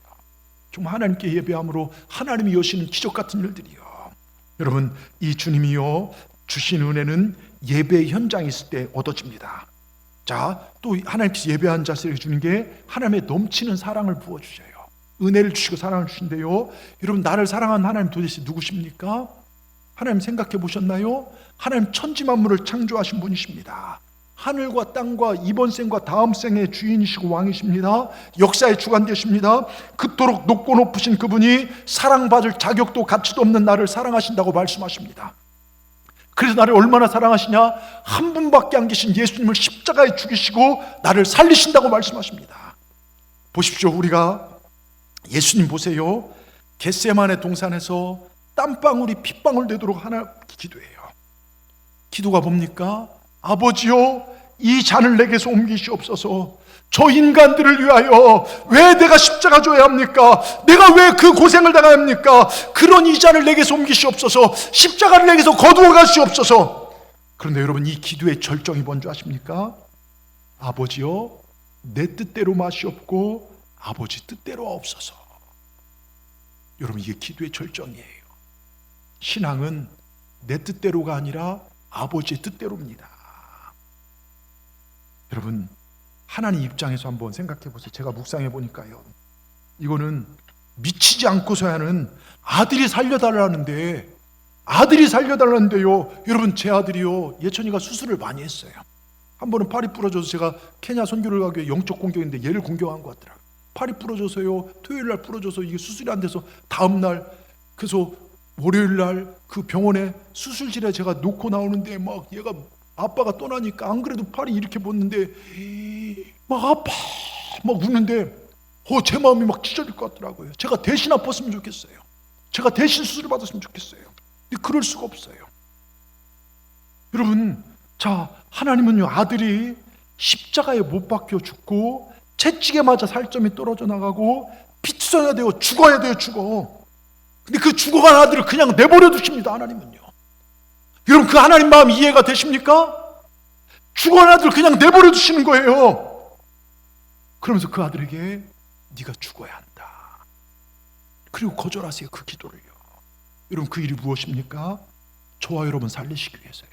[SPEAKER 1] 정말 하나님께 예배함으로 하나님이 여시는 기적 같은 일들이요. 여러분, 이 주님이요 주신 은혜는 예배 현장에 있을 때 얻어집니다. 자, 또 하나님께서 예배한 자세를 주는 게 하나님의 넘치는 사랑을 부어주셔요. 은혜를 주시고 사랑을 주신대요. 여러분, 나를 사랑하는 하나님 도대체 누구십니까? 하나님 생각해 보셨나요? 하나님 천지 만물을 창조하신 분이십니다. 하늘과 땅과 이번 생과 다음 생의 주인이시고 왕이십니다. 역사의 주관되십니다. 그토록 높고 높으신 그분이 사랑받을 자격도 가치도 없는 나를 사랑하신다고 말씀하십니다. 그래서 나를 얼마나 사랑하시냐? 한 분밖에 안 계신 예수님을 십자가에 죽이시고 나를 살리신다고 말씀하십니다. 보십시오. 우리가 예수님 보세요. 겟세마네 동산에서 땀방울이 핏방울 되도록 하나 기도해요. 기도가 뭡니까? 아버지요, 이 잔을 내게서 옮기시옵소서. 저 인간들을 위하여 왜 내가 십자가 져야 합니까? 내가 왜 그 고생을 당해야 합니까? 그런 이 잔을 내게서 옮기시옵소서. 십자가를 내게서 거두어 가시옵소서. 그런데 여러분, 이 기도의 절정이 뭔지 아십니까? 아버지요, 내 뜻대로 마시옵고 아버지 뜻대로 하옵소서. 여러분, 이게 기도의 절정이에요. 신앙은 내 뜻대로가 아니라 아버지의 뜻대로입니다. 여러분, 하나님 입장에서 한번 생각해 보세요. 제가 묵상해 보니까요, 이거는 미치지 않고서야 하는, 아들이 살려달라는데, 아들이 살려달라는데요. 여러분, 제 아들이요, 예천이가 수술을 많이 했어요. 한 번은 팔이 부러져서, 제가 케냐 선교를 가기 위해 영적 공격인데 얘를 공격한 것 같더라고요. 팔이 부러져서요, 토요일 날 부러져서 이게 수술이 안 돼서 다음 날, 그래서 월요일 날 그 병원에 수술실에 제가 놓고 나오는데 막 얘가, 아빠가 떠나니까 안 그래도 팔이 이렇게 붙는데 막 아파 막 우는데 제 마음이 막 찢어질 것 같더라고요. 제가 대신 아팠으면 좋겠어요. 제가 대신 수술을 받았으면 좋겠어요. 근데 그럴 수가 없어요. 여러분, 자, 하나님은요, 아들이 십자가에 못 박혀 죽고 채찍에 맞아 살점이 떨어져 나가고 피투성이가 되어 죽어야 돼요. 죽어. 근데 그 죽어간 아들을 그냥 내버려 두십니다. 하나님은요. 여러분, 그 하나님 마음 이해가 되십니까? 죽어간 아들을 그냥 내버려 두시는 거예요. 그러면서 그 아들에게 네가 죽어야 한다. 그리고 거절하세요. 그 기도를요. 여러분, 그 일이 무엇입니까? 저와 여러분 살리시기 위해서요.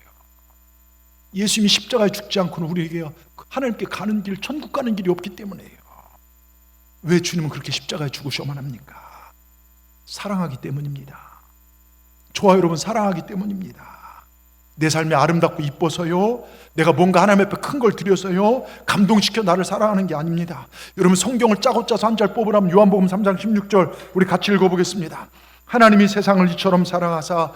[SPEAKER 1] 예수님이 십자가에 죽지 않고는 우리에게 하나님께 가는 길, 천국 가는 길이 없기 때문에요. 왜 주님은 그렇게 십자가에 죽으셔야만 합니까? 사랑하기 때문입니다. 저와 여러분 사랑하기 때문입니다. 내 삶이 아름답고 이뻐서요, 내가 뭔가 하나님 앞에 큰 걸 드려서요 감동시켜 나를 사랑하는 게 아닙니다. 여러분, 성경을 짜고 짜서 한 절 뽑으라면 요한복음 3장 16절 우리 같이 읽어보겠습니다. 하나님이 세상을 이처럼 사랑하사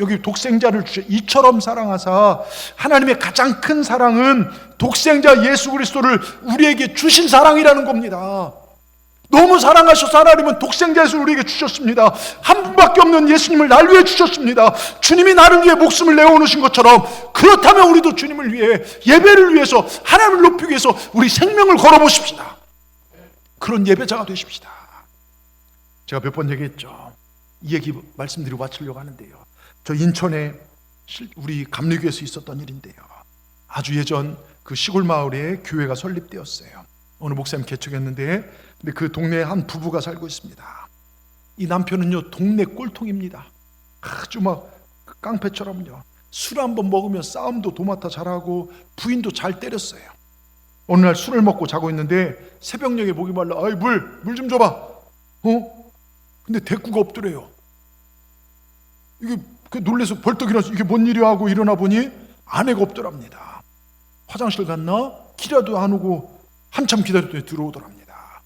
[SPEAKER 1] 여기 독생자를 주셔, 이처럼 사랑하사, 하나님의 가장 큰 사랑은 독생자 예수 그리스도를 우리에게 주신 사랑이라는 겁니다. 너무 사랑하셔서 하나님은 독생자 예수를 우리에게 주셨습니다. 한 분밖에 없는 예수님을 날 위해 주셨습니다. 주님이 나를 위해 목숨을 내어놓으신 것처럼, 그렇다면 우리도 주님을 위해, 예배를 위해서, 하나님을 높이기 위해서 우리 생명을 걸어보십시다. 그런 예배자가 되십시다. 제가 몇 번 얘기했죠. 이 얘기 말씀드리고 마치려고 하는데요, 저 인천에 우리 감리교에서 있었던 일인데요, 아주 예전 그 시골 마을에 교회가 설립되었어요. 어느 목사님 개척했는데, 근데 그 동네에 한 부부가 살고 있습니다. 이 남편은요, 동네 꼴통입니다. 아주 막 깡패처럼요, 술 한번 먹으면 싸움도 도맡아 잘하고 부인도 잘 때렸어요. 어느 날 술을 먹고 자고 있는데 새벽녘에 목이 말라, 아이 물 좀 줘봐. 근데 대꾸가 없더래요. 이게 놀래서 벌떡 일어나서 이게 뭔 일이야 하고 일어나 보니 아내가 없더랍니다. 화장실 갔나? 기라도 안 오고 한참 기다렸더니 들어오더랍니다.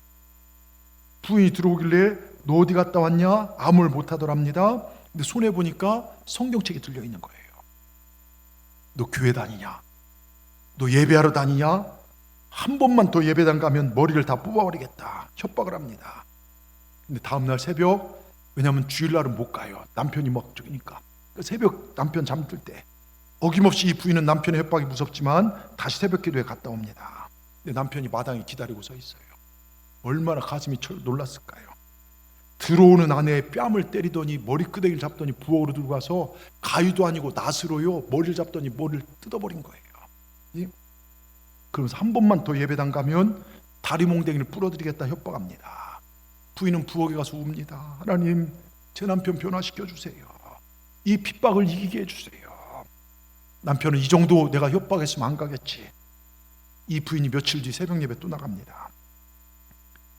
[SPEAKER 1] 부인이 들어오길래 너 어디 갔다 왔냐? 아무 말 못하더랍니다. 근데 손에 보니까 성경책이 들려있는 거예요. 너 교회 다니냐? 너 예배하러 다니냐? 한 번만 더 예배당 가면 머리를 다 뽑아버리겠다, 협박을 합니다. 근데 다음날 새벽, 왜냐하면 주일날은 못 가요, 남편이 막 저기니까. 새벽 남편 잠들 때 어김없이 이 부인은 남편의 협박이 무섭지만 다시 새벽 기도에 갔다 옵니다. 근데 남편이 마당에 기다리고 서 있어요. 얼마나 가슴이 놀랐을까요? 들어오는 아내의 뺨을 때리더니 머리끄댕이를 잡더니 부엌으로 들고 가서 가위도 아니고 낫으로요 머리를 잡더니 머리를 뜯어버린 거예요. 그러면서 한 번만 더 예배당 가면 다리 몽댕이를 부러뜨리겠다 협박합니다. 부인은 부엌에 가서 웁니다. 하나님, 제 남편 변화시켜 주세요. 이 핍박을 이기게 해주세요. 남편은 이 정도 내가 협박했으면 안 가겠지. 이 부인이 며칠 뒤 새벽 예배 또 나갑니다.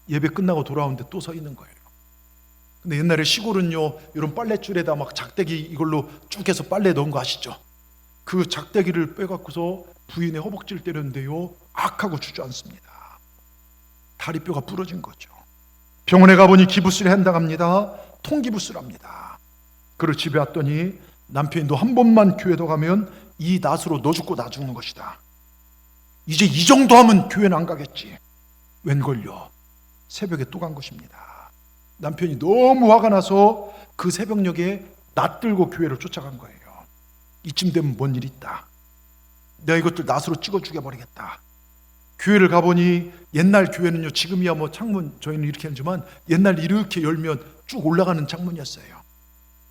[SPEAKER 1] 예배 끝나고 돌아오는데 또 서 있는 거예요. 근데 옛날에 시골은요, 이런 빨랫줄에다 막 작대기 이걸로 쭉 해서 빨래 넣은 거 아시죠? 그 작대기를 빼갖고서 부인의 허벅지를 때렸는데요, 악하고 주저앉습니다. 다리뼈가 부러진 거죠. 병원에 가보니 기부스를 한다합니다. 통기부스랍니다. 그리고 집에 왔더니 남편이 너 한 번만 교회 더 가면 이 낫으로 너 죽고 나 죽는 것이다. 이제 이 정도 하면 교회는 안 가겠지. 웬걸요, 새벽에 또 간 것입니다. 남편이 너무 화가 나서 그 새벽녘에 낫 들고 교회를 쫓아간 거예요. 이쯤 되면 뭔 일이 있다. 내가 이것들 낫으로 찍어 죽여버리겠다. 교회를 가보니 옛날 교회는요, 지금이야 뭐 창문 저희는 이렇게 하지만 옛날 이렇게 열면 쭉 올라가는 창문이었어요.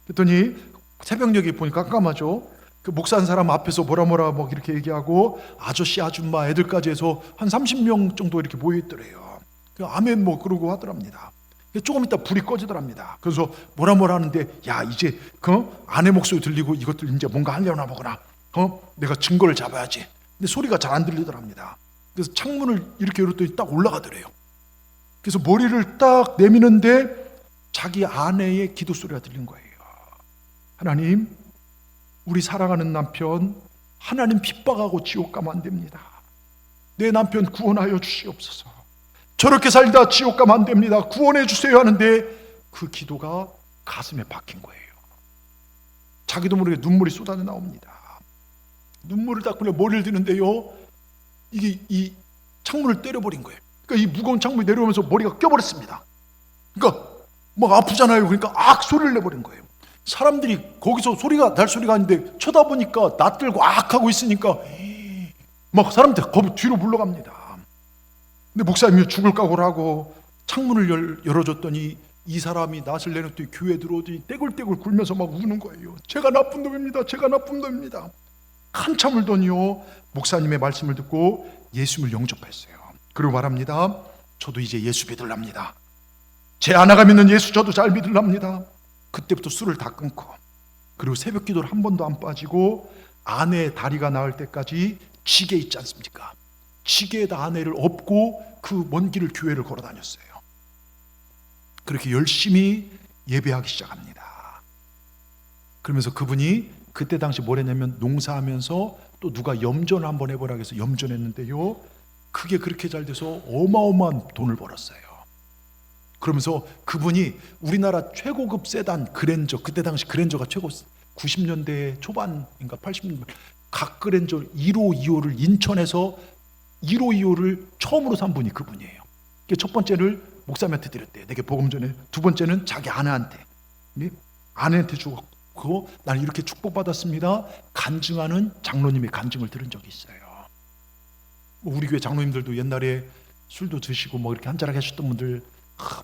[SPEAKER 1] 그랬더니 새벽녘에 보니까 깜깜하죠. 그 목사 한 사람 앞에서 뭐라 뭐 이렇게 얘기하고 아저씨 아줌마 애들까지 해서 한 30명 정도 이렇게 모여있더래요. 아멘 뭐 그러고 하더랍니다. 조금 있다 불이 꺼지더랍니다. 그래서 뭐라 하는데, 야 이제 아내 목소리 들리고 이것들 이제 뭔가 하려나 보구나. 내가 증거를 잡아야지. 근데 소리가 잘 안 들리더랍니다. 그래서 창문을 이렇게 열었더니 딱 올라가더래요. 그래서 머리를 딱 내미는데 자기 아내의 기도 소리가 들린 거예요. 하나님, 우리 사랑하는 남편 하나님 핍박하고 지옥 가면 안 됩니다. 내 남편 구원하여 주시옵소서. 저렇게 살다 지옥 가면 안 됩니다. 구원해 주세요 하는데 그 기도가 가슴에 박힌 거예요. 자기도 모르게 눈물이 쏟아져 나옵니다. 눈물을 닦으려 머리를 드는데요, 이게 이 창문을 때려버린 거예요. 그러니까 이 무거운 창문이 내려오면서 머리가 껴버렸습니다. 그러니까 막 아프잖아요. 그러니까 악 소리를 내버린 거예요. 사람들이 거기서 소리가 날 소리가 아닌데 쳐다보니까 나 들고 악 하고 있으니까 막 사람들 겁 뒤로 물러갑니다. 근데 목사님이 죽을 각오를 하고 창문을 열어줬더니 이 사람이 낫을 내놓더니 교회에 들어오더니 떼굴떼굴 굴면서 막 우는 거예요. 제가 나쁜 놈입니다. 제가 나쁜 놈입니다. 한참 울더니요, 목사님의 말씀을 듣고 예수님을 영접했어요. 그리고 말합니다. 저도 이제 예수 믿으랍니다. 제 아내가 믿는 예수 저도 잘 믿으랍니다. 그때부터 술을 다 끊고, 그리고 새벽 기도를 한 번도 안 빠지고 아내의 다리가 나을 때까지 지게 있지 않습니까? 지게에다 아내를 업고 그 먼 길을 교회를 걸어 다녔어요. 그렇게 열심히 예배하기 시작합니다. 그러면서 그분이 그때 당시 뭘 했냐면 농사하면서 또 누가 염전을 한번 해보라고 해서 염전했는데요, 그게 그렇게 잘 돼서 어마어마한 돈을 벌었어요. 그러면서 그분이 우리나라 최고급 세단 그랜저, 그때 당시 그랜저가 최고 90년대 초반인가 80년대 각 그랜저 1호, 2호를 인천에서 1호, 2호를 처음으로 산 분이 그분이에요. 첫 번째를 목사님한테 드렸대. 내게 복음 전에. 두 번째는 자기 아내한테. 아내한테 주고 나는 이렇게 축복받았습니다. 간증하는 장로님의 간증을 들은 적이 있어요. 우리 교회 장로님들도 옛날에 술도 드시고 뭐 이렇게 한잔하게 하셨던 분들,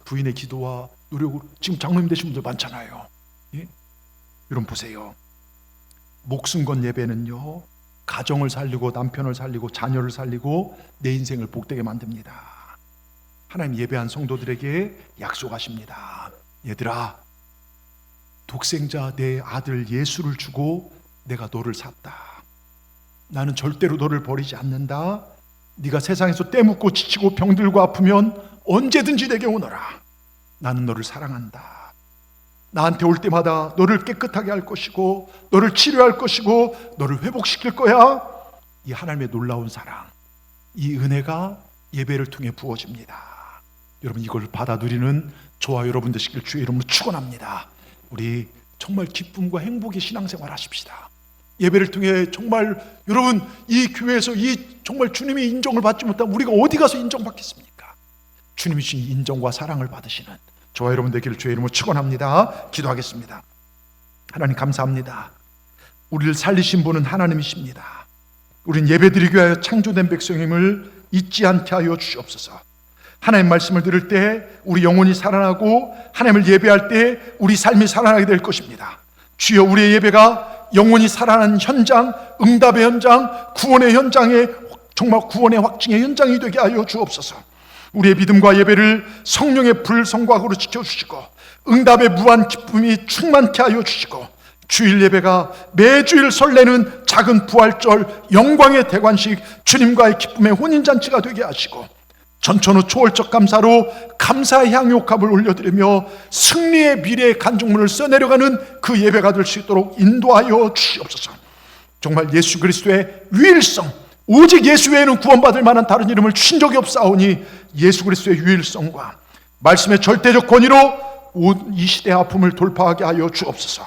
[SPEAKER 1] 부인의 기도와 노력으로 지금 장로님 되신 분들 많잖아요. 예? 여러분 보세요. 목숨 건 예배는요, 가정을 살리고 남편을 살리고 자녀를 살리고 내 인생을 복되게 만듭니다. 하나님 예배한 성도들에게 약속하십니다. 얘들아, 독생자 내 아들 예수를 주고 내가 너를 샀다. 나는 절대로 너를 버리지 않는다. 네가 세상에서 때묻고 지치고 병들고 아프면 언제든지 내게 오너라. 나는 너를 사랑한다. 나한테 올 때마다 너를 깨끗하게 할 것이고 너를 치료할 것이고 너를 회복시킬 거야. 이 하나님의 놀라운 사랑, 이 은혜가 예배를 통해 부어집니다. 여러분 이걸 받아 누리는 저와 여러분 되시길 주의 이름으로 축원합니다. 우리 정말 기쁨과 행복의 신앙생활 하십시다. 예배를 통해 정말 여러분 이 교회에서 이 정말 주님의 인정을 받지 못하면 우리가 어디 가서 인정받겠습니까? 주님이 주신 인정과 사랑을 받으시는 저와 여러분 되기를 주의 이름으로 축원합니다. 기도하겠습니다. 하나님 감사합니다. 우리를 살리신 분은 하나님이십니다. 우린 예배드리기 위하여 창조된 백성임을 잊지 않게 하여 주시옵소서. 하나님 말씀을 들을 때 우리 영혼이 살아나고 하나님을 예배할 때 우리 삶이 살아나게 될 것입니다. 주여 우리의 예배가 영혼이 살아나는 현장, 응답의 현장, 구원의 현장에 정말 구원의 확증의 현장이 되게 하여 주옵소서. 우리의 믿음과 예배를 성령의 불성곽으로 지켜주시고 응답의 무한 기쁨이 충만케 하여 주시고 주일 예배가 매주일 설레는 작은 부활절 영광의 대관식 주님과의 기쁨의 혼인잔치가 되게 하시고 전천후 초월적 감사로 감사의 향유옥합을 올려드리며 승리의 미래의 간증문을 써내려가는 그 예배가 될 수 있도록 인도하여 주시옵소서. 정말 예수 그리스도의 유일성, 오직 예수 외에는 구원받을 만한 다른 이름을 주신 적이 없사오니 예수 그리스도의 유일성과 말씀의 절대적 권위로 이 시대의 아픔을 돌파하게 하여 주옵소서.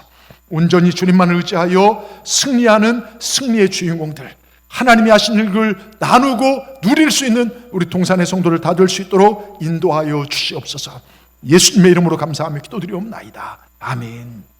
[SPEAKER 1] 온전히 주님만을 의지하여 승리하는 승리의 주인공들, 하나님이 하신 일을 나누고 누릴 수 있는 우리 동산의 성도를 다 될 수 있도록 인도하여 주시옵소서. 예수님의 이름으로 감사하며 기도드리옵나이다. 아멘.